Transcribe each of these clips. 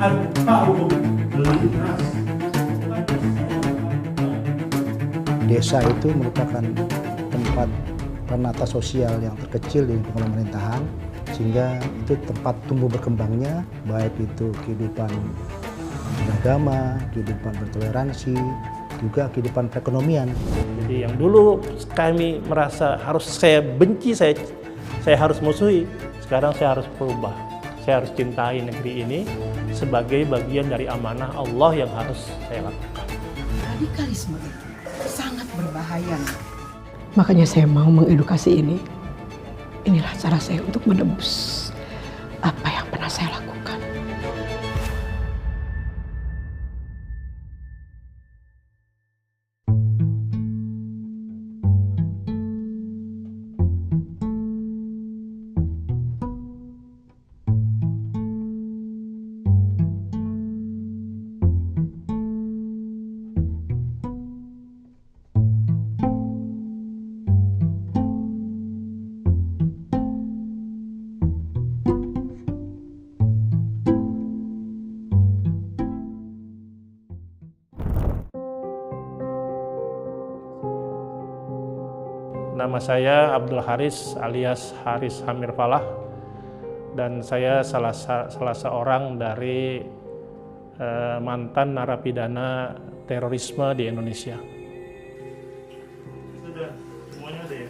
Al-Ta'um Linnas. Desa itu merupakan tempat penata sosial yang terkecil di lingkungan pemerintahan, sehingga itu tempat tumbuh berkembangnya baik itu kehidupan beragama, kehidupan bertoleransi, juga kehidupan perekonomian. Jadi yang dulu kami merasa harus saya benci, saya harus musuhi, sekarang saya harus berubah. Saya harus cintai negeri ini sebagai bagian dari amanah Allah yang harus saya lakukan. Radikalisme itu sangat berbahaya. Makanya saya mau mengedukasi ini. Inilah cara saya untuk menebus apa yang pernah saya lakukan. Nama saya Abdul Haris alias Haris Hamir Falah, dan saya salah seorang dari mantan narapidana terorisme di Indonesia. Sudah, semuanya ada ya?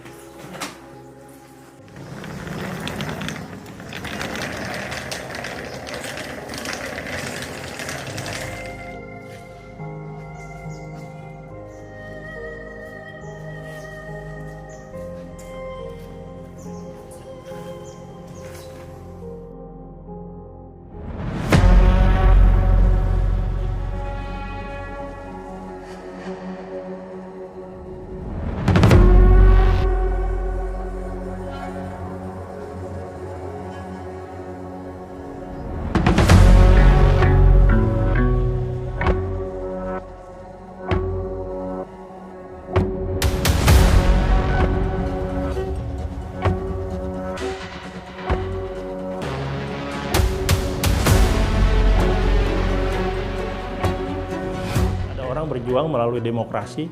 Berjuang melalui demokrasi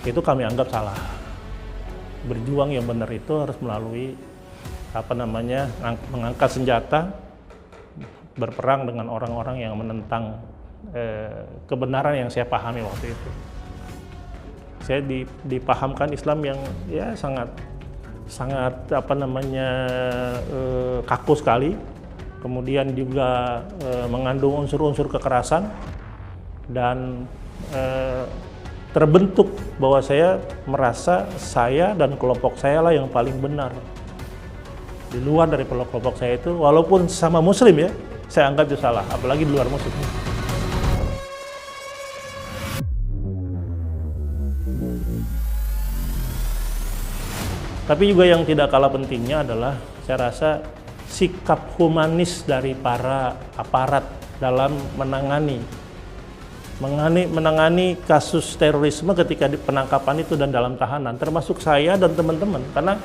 itu kami anggap salah. Berjuang yang benar itu harus melalui mengangkat senjata, berperang dengan orang-orang yang menentang kebenaran yang saya pahami waktu itu. Saya dipahamkan Islam yang ya sangat kaku sekali, kemudian juga mengandung unsur-unsur kekerasan, dan terbentuk bahwa saya merasa saya dan kelompok saya lah yang paling benar. Di luar dari kelompok saya itu, walaupun sama muslim ya, saya anggap itu salah, apalagi di luar muslim. Tapi juga yang tidak kalah pentingnya adalah saya rasa sikap humanis dari para aparat dalam menangani kasus terorisme ketika di penangkapan itu dan dalam tahanan, termasuk saya dan teman-teman. Karena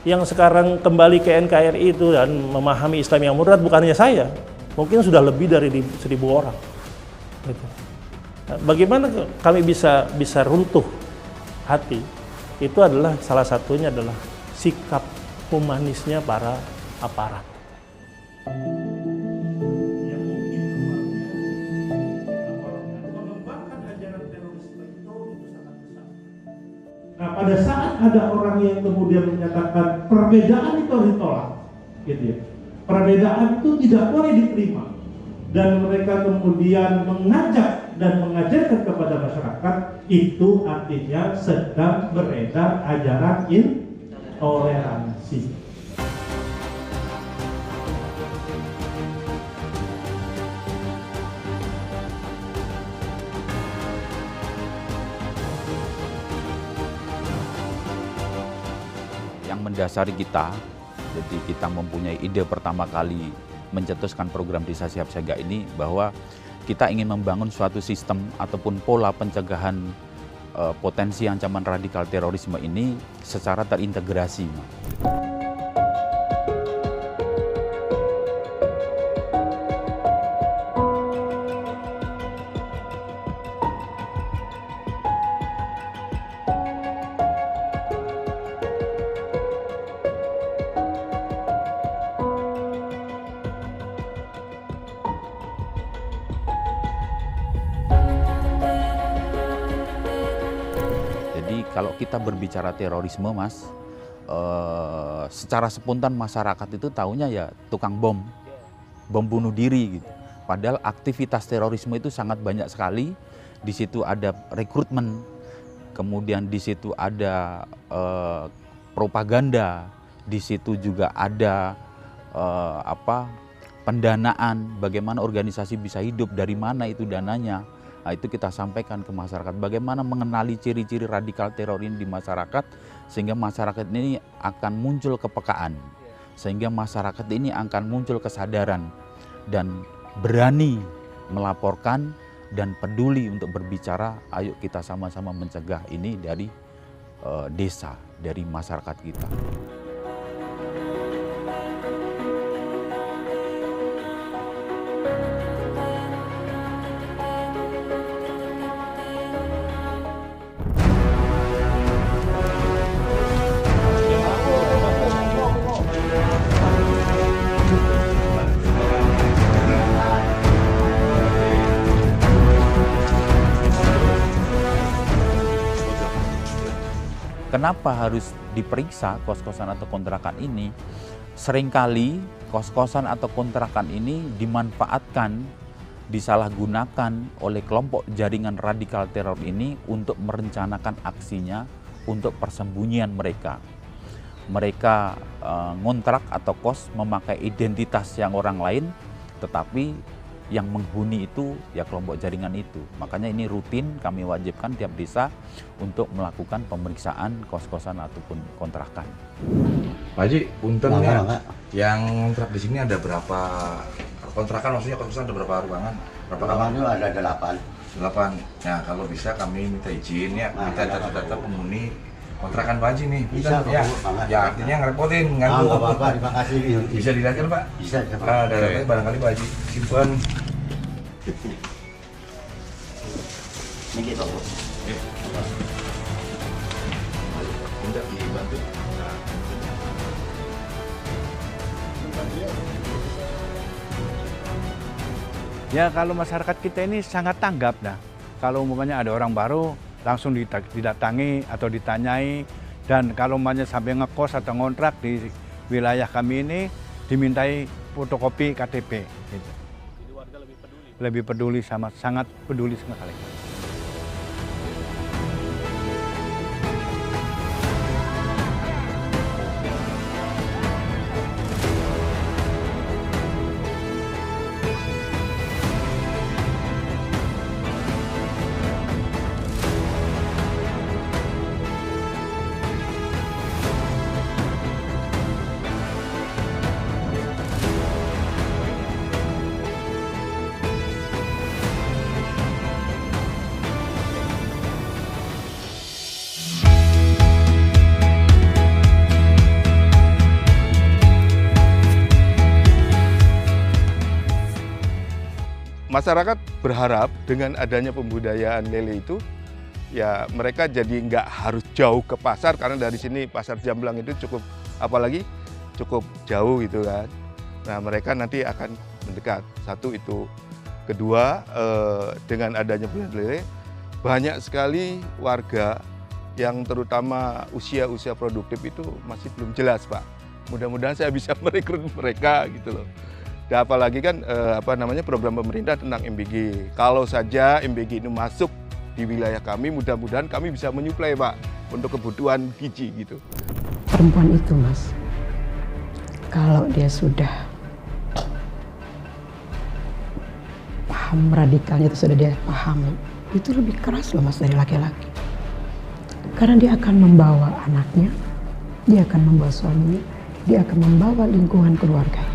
yang sekarang kembali ke NKRI itu dan memahami Islam yang moderat bukan hanya saya, mungkin sudah lebih dari 1.000 orang. Gitu. Nah, bagaimana kami bisa runtuh hati? Itu adalah salah satunya adalah sikap humanisnya para aparat. Nah, pada saat ada orang yang kemudian menyatakan perbedaan itu harus ditolak, gitu ya. Perbedaan itu tidak boleh diterima, dan mereka kemudian mengajak dan mengajarkan kepada masyarakat, itu artinya sedang beredar ajaran intoleransi. Mendasari kita, jadi kita mempunyai ide pertama kali mencetuskan program Desa Siap Siaga ini, bahwa kita ingin membangun suatu sistem ataupun pola pencegahan potensi ancaman radikal terorisme ini secara terintegrasi. Kalau kita berbicara terorisme, Mas, secara spontan masyarakat itu taunya ya tukang bom bunuh diri gitu. Padahal aktivitas terorisme itu sangat banyak sekali. Di situ ada rekrutmen, kemudian di situ ada propaganda, di situ juga ada pendanaan, bagaimana organisasi bisa hidup, dari mana itu dananya. Nah, itu kita sampaikan ke masyarakat, bagaimana mengenali ciri-ciri radikal teror ini di masyarakat, sehingga masyarakat ini akan muncul kepekaan, sehingga masyarakat ini akan muncul kesadaran dan berani melaporkan dan peduli untuk berbicara. Ayo kita sama-sama mencegah ini dari desa, dari masyarakat kita. Kenapa harus diperiksa kos-kosan atau kontrakan ini? Seringkali kos-kosan atau kontrakan ini dimanfaatkan, disalahgunakan oleh kelompok jaringan radikal teror ini untuk merencanakan aksinya, untuk persembunyian mereka. Mereka ngontrak atau kos memakai identitas yang orang lain, tetapi yang menghuni itu ya kelompok jaringan itu. Makanya ini rutin kami wajibkan tiap desa untuk melakukan pemeriksaan kos-kosan ataupun kontrakan. Pak Haji, puntennya yang kontrak di sini ada berapa kontrakan, maksudnya kos-kosan ada berapa ruangan? Berapa kamar? Ada 8. 8. Nah, kalau bisa kami minta izin ya, minta data-data penghuni kontrakan Pak Haji nih. Bisa, ya. Ya, artinya ngerepotin, nganggu. Nggak apa-apa, terima kasih. Bisa dilihat kan Pak? Bisa. Datanya barangkali Pak Haji simpan. Ini kita Bu. Minta dibantu. Ya, kalau masyarakat kita ini sangat tanggap dah. Kalau umpamanya ada orang baru, langsung didatangi atau ditanyai. Dan kalau umpamanya sampai ngekos atau ngontrak di wilayah kami ini, dimintai fotokopi KTP. Gitu. Jadi warga lebih peduli. Lebih peduli, sangat peduli sekali. Masyarakat berharap dengan adanya pembudayaan lele itu, ya mereka jadi nggak harus jauh ke pasar, karena dari sini pasar Jamblang itu cukup jauh gitu kan. Nah, mereka nanti akan mendekat. Satu itu. Kedua, dengan adanya budidaya lele, banyak sekali warga yang terutama usia produktif itu masih belum jelas, Pak. Mudah-mudahan saya bisa merekrut mereka gitu loh. Dan apalagi kan program pemerintah tentang MBG. Kalau saja MBG ini masuk di wilayah kami, mudah-mudahan kami bisa menyuplai Pak untuk kebutuhan biji gitu. Perempuan itu Mas, kalau dia sudah paham radikalnya, itu sudah dia pahami, itu lebih keras loh Mas dari laki-laki. Karena dia akan membawa anaknya, dia akan membawa suaminya, dia akan membawa lingkungan keluarganya.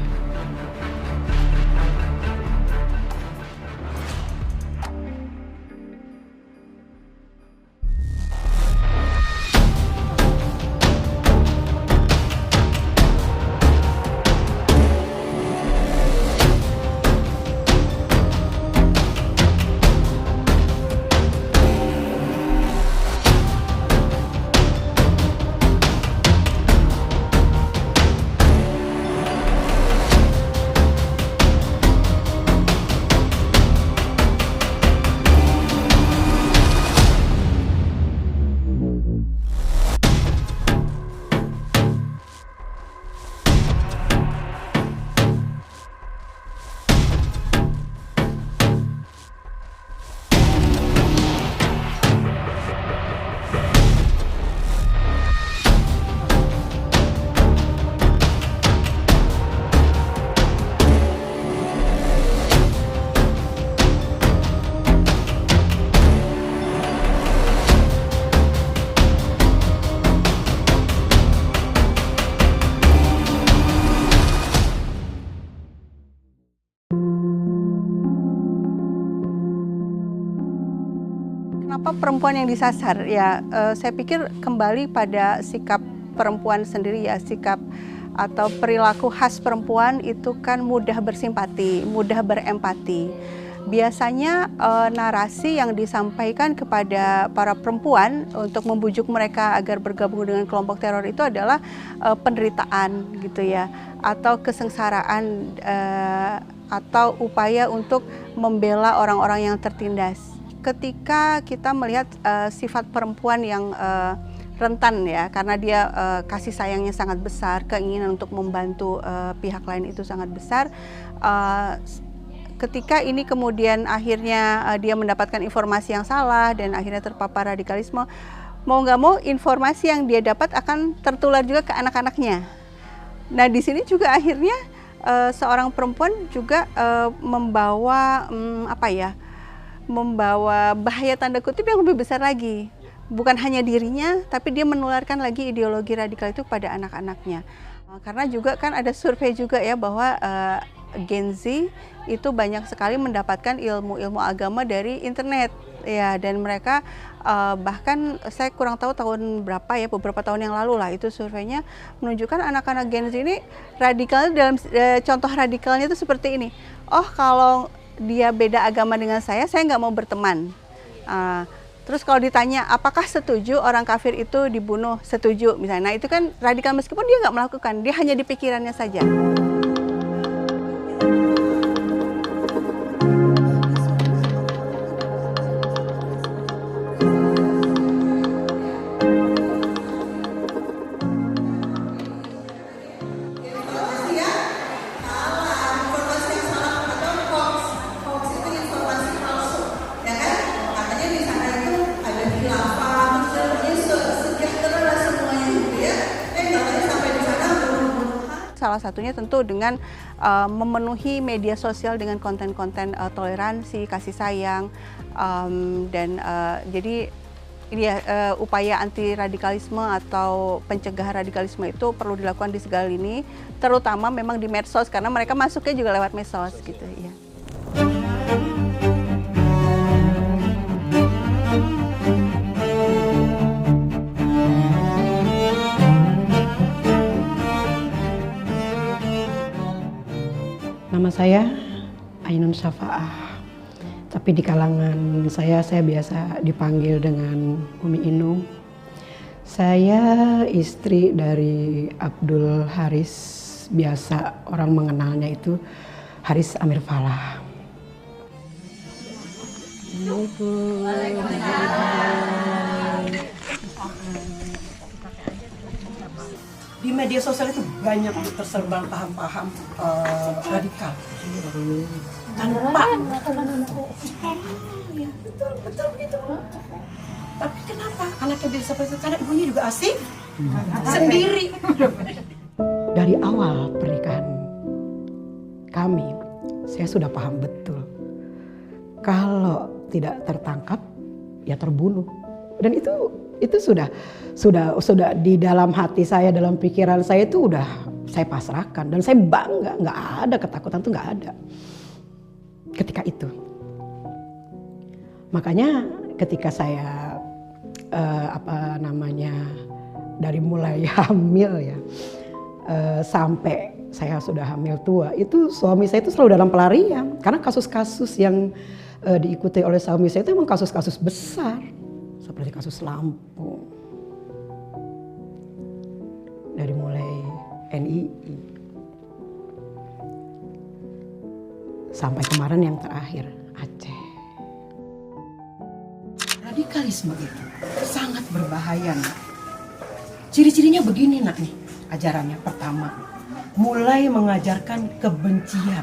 Kenapa perempuan yang disasar? Ya, saya pikir kembali pada sikap perempuan sendiri ya, sikap atau perilaku khas perempuan itu kan mudah bersimpati, mudah berempati. Biasanya narasi yang disampaikan kepada para perempuan untuk membujuk mereka agar bergabung dengan kelompok teror itu adalah penderitaan gitu ya, atau kesengsaraan atau upaya untuk membela orang-orang yang tertindas. Ketika kita melihat sifat perempuan yang rentan ya, karena dia kasih sayangnya sangat besar, keinginan untuk membantu pihak lain itu sangat besar. Ketika ini kemudian akhirnya dia mendapatkan informasi yang salah dan akhirnya terpapar radikalisme, mau nggak mau informasi yang dia dapat akan tertular juga ke anak-anaknya. Nah di sini juga akhirnya seorang perempuan juga membawa membawa bahaya tanda kutip yang lebih besar lagi. Bukan hanya dirinya, tapi dia menularkan lagi ideologi radikal itu pada anak-anaknya. Karena juga kan ada survei juga ya bahwa Gen Z itu banyak sekali mendapatkan ilmu-ilmu agama dari internet ya, dan mereka bahkan saya kurang tahu tahun berapa ya, beberapa tahun yang lalu lah itu surveinya menunjukkan anak-anak Gen Z ini radikal dalam contoh radikalnya itu seperti ini. Oh kalau dia beda agama dengan saya nggak mau berteman. Terus kalau ditanya apakah setuju orang kafir itu dibunuh, setuju misalnya. Nah itu kan radikal meskipun dia nggak melakukan, dia hanya di pikirannya saja. Salah satunya tentu dengan memenuhi media sosial dengan konten-konten toleransi, kasih sayang, dan jadi ini ya, upaya anti radikalisme atau pencegahan radikalisme itu perlu dilakukan di segala lini, terutama memang di medsos karena mereka masuknya juga lewat medsos gitu ya. Nama saya Ainun Syafa'ah, tapi di kalangan saya biasa dipanggil dengan Umi Inung. Saya istri dari Abdul Haris, biasa orang mengenalnya itu Haris Amir Falah. Di media sosial itu banyak tersebar paham-paham radikal. Tanpa betul gitu. Tapi kenapa anaknya bisa seperti itu? Karena ibunya juga asik sendiri. Dari awal pernikahan kami, saya sudah paham betul kalau tidak tertangkap ya terbunuh. Dan itu sudah di dalam hati saya, dalam pikiran saya itu udah saya pasrahkan, dan saya bangga, nggak ada ketakutan tuh, nggak ada ketika itu. Makanya ketika saya dari mulai hamil ya sampai saya sudah hamil tua, itu suami saya itu selalu dalam pelarian karena kasus-kasus yang diikuti oleh suami saya itu memang kasus-kasus besar. Seperti kasus Lampung, dari mulai NII sampai kemarin yang terakhir Aceh. Radikalisme itu sangat berbahaya. Nak. Ciri-cirinya begini nak nih, ajarannya pertama, mulai mengajarkan kebencian.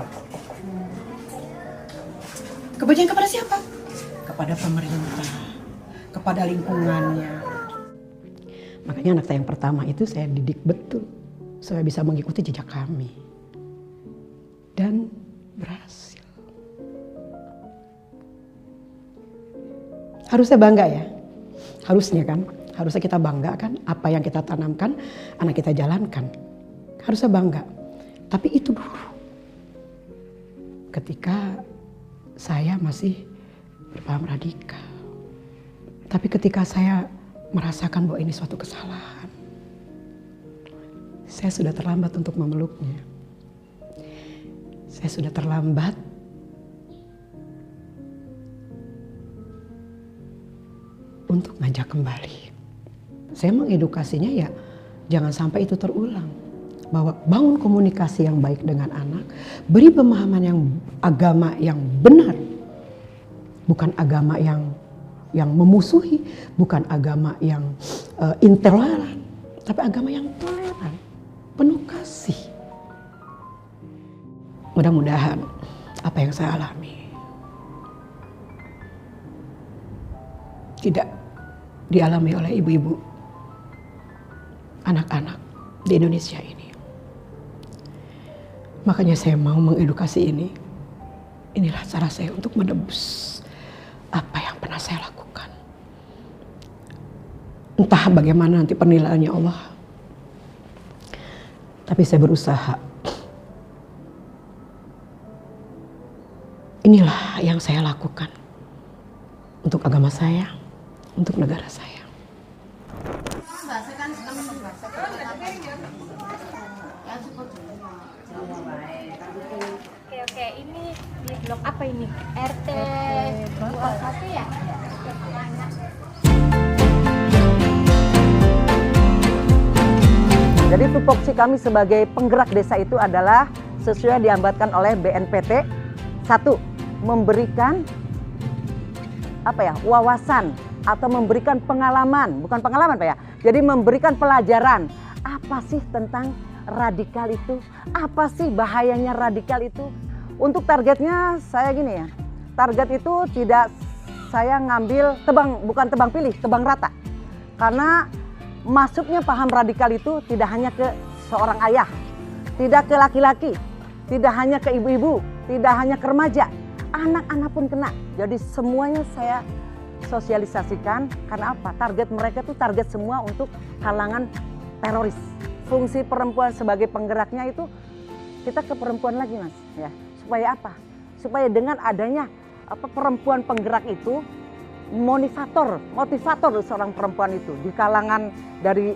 Kebencian kepada siapa? Kepada pemerintah, kepada lingkungannya. Makanya anak saya yang pertama itu saya didik betul supaya bisa mengikuti jejak kami, dan berhasil. Harusnya bangga ya, harusnya kita bangga kan apa yang kita tanamkan anak kita jalankan, harusnya bangga. Tapi itu dulu ketika saya masih berpaham radikal. Tapi ketika saya merasakan bahwa ini suatu kesalahan, saya sudah terlambat untuk memeluknya. Saya sudah terlambat untuk ngajak kembali. Saya mengedukasinya ya jangan sampai itu terulang. Bahwa bangun komunikasi yang baik dengan anak, beri pemahaman yang agama yang benar. Bukan agama yang memusuhi, bukan agama yang intoleran, tapi agama yang toleran, penuh kasih. Mudah-mudahan apa yang saya alami tidak dialami oleh ibu-ibu anak-anak di Indonesia ini. Makanya saya mau mengedukasi ini. Inilah cara saya untuk menebus apa yang pernah saya lakukan. Entah bagaimana nanti penilaiannya Allah. Tapi saya berusaha. Inilah yang saya lakukan. Untuk agama saya, untuk negara saya. Oke, ini di blok apa ini? RT 21 ya? Jadi tupoksi kami sebagai penggerak desa itu adalah sesuai diambatkan oleh BNPT. 1. Memberikan wawasan atau memberikan pengalaman, bukan pengalaman Pak ya. Jadi memberikan pelajaran apa sih tentang radikal itu, apa sih bahayanya radikal itu. Untuk targetnya saya gini ya, target itu tidak saya ngambil bukan tebang pilih, tebang rata. Karena masuknya paham radikal itu tidak hanya ke seorang ayah, tidak ke laki-laki, tidak hanya ke ibu-ibu, tidak hanya ke remaja, anak-anak pun kena. Jadi semuanya saya sosialisasikan, karena apa? Target mereka tuh target semua untuk kalangan teroris. Fungsi perempuan sebagai penggeraknya itu kita ke perempuan lagi Mas, ya. Supaya apa? Supaya dengan adanya perempuan penggerak itu motivator seorang perempuan itu di kalangan dari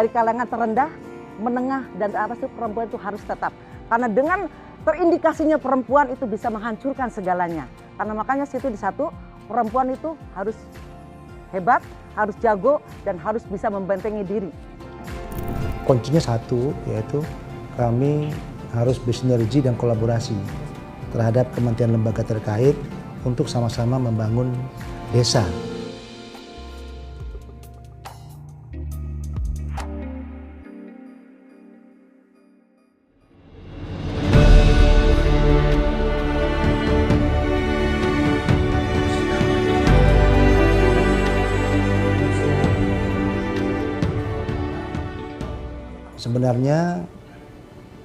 kalangan terendah, menengah dan atas itu perempuan itu harus tetap. Karena dengan terindikasinya perempuan itu bisa menghancurkan segalanya. Karena makanya situ di satu perempuan itu harus hebat, harus jago dan harus bisa membentengi diri. Kuncinya satu, yaitu kami harus bersinergi dan kolaborasi terhadap kementerian lembaga terkait untuk sama-sama membangun desa. Sebenarnya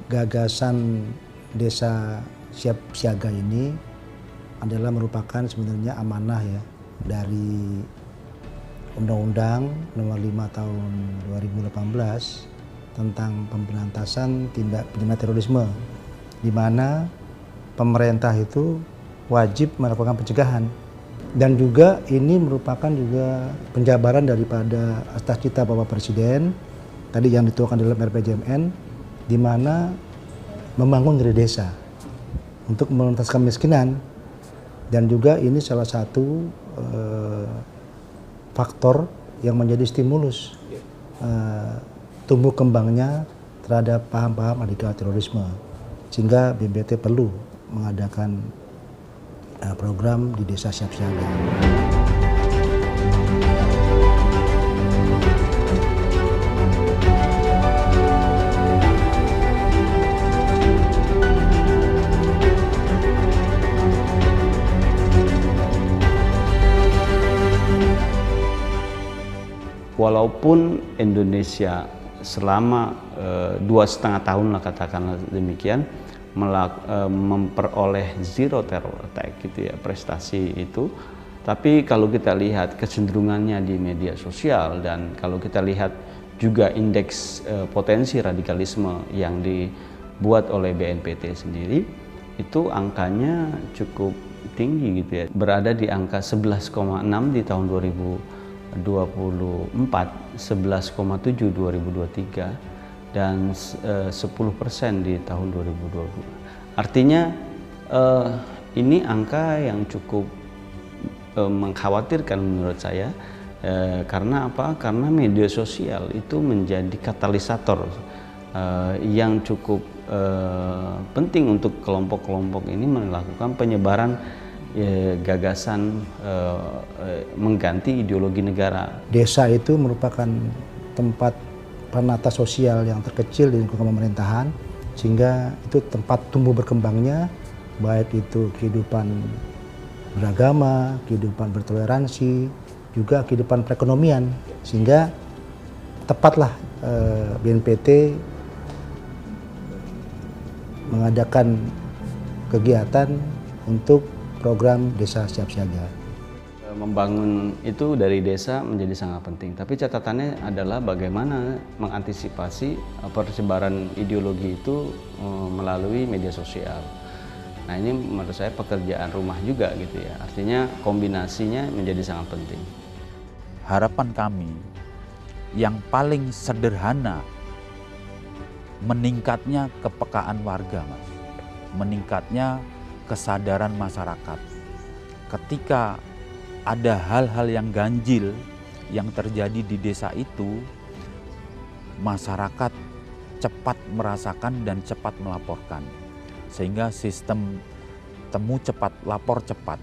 gagasan desa siap siaga ini adalah merupakan sebenarnya amanah ya dari Undang-Undang Nomor 5 Tahun 2018 tentang pemberantasan tindak pidana terorisme, di mana pemerintah itu wajib melakukan pencegahan, dan juga ini merupakan juga penjabaran daripada atas cita Bapak Presiden tadi yang dituangkan dalam RPJMN, di mana membangun ngeri desa untuk menuntaskan kemiskinan, dan juga ini salah satu faktor yang menjadi stimulus tumbuh kembangnya terhadap paham-paham radikal terorisme, sehingga BNPT perlu mengadakan program di desa siap siaga. Walaupun Indonesia selama 2,5 tahun lah katakanlah demikian memperoleh zero terror attack gitu ya, prestasi itu, tapi kalau kita lihat kecenderungannya di media sosial dan kalau kita lihat juga indeks potensi radikalisme yang dibuat oleh BNPT sendiri, itu angkanya cukup tinggi gitu ya, berada di angka 11,6 di tahun 2024, 11,7 2023, dan 10% di tahun 2022. Artinya ini angka yang cukup mengkhawatirkan menurut saya. Karena apa? Karena media sosial itu menjadi katalisator yang cukup penting untuk kelompok-kelompok ini melakukan penyebaran gagasan mengganti ideologi negara. Desa itu merupakan tempat penata sosial yang terkecil di lingkungan pemerintahan, sehingga itu tempat tumbuh berkembangnya baik itu kehidupan beragama, kehidupan bertoleransi, juga kehidupan perekonomian, sehingga tepatlah BNPT mengadakan kegiatan untuk program Desa Siap Siaga. Membangun itu dari desa menjadi sangat penting, tapi catatannya adalah bagaimana mengantisipasi persebaran ideologi itu melalui media sosial. Nah, ini menurut saya pekerjaan rumah juga gitu ya, artinya kombinasinya menjadi sangat penting. Harapan kami yang paling sederhana, meningkatnya kepekaan warga, Mas. Meningkatnya kesadaran masyarakat. Ketika ada hal-hal yang ganjil yang terjadi di desa itu, masyarakat cepat merasakan dan cepat melaporkan. Sehingga sistem temu cepat, lapor cepat,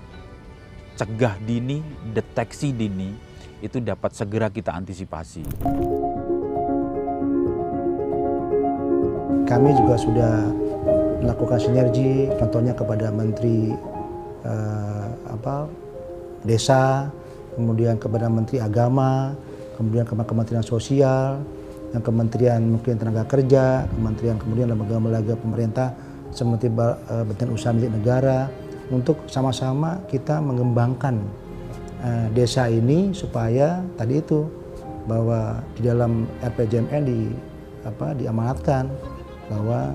cegah dini, deteksi dini, itu dapat segera kita antisipasi. Kami juga sudah melakukan sinergi, contohnya kepada Menteri Desa, kemudian kepada Menteri Agama, kemudian kepada Kementerian Sosial, dan Kementerian mungkin Tenaga Kerja, kemudian lembaga-lembaga pemerintah seperti Badan Usaha Milik Negara, untuk sama-sama kita mengembangkan desa ini supaya tadi itu bahwa di dalam RPJMN diamanatkan bahwa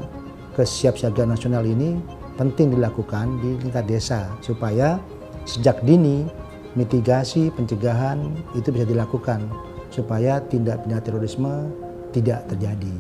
kesiapsiagaan nasional ini penting dilakukan di tingkat desa supaya sejak dini mitigasi pencegahan itu bisa dilakukan supaya tindak pidana terorisme tidak terjadi.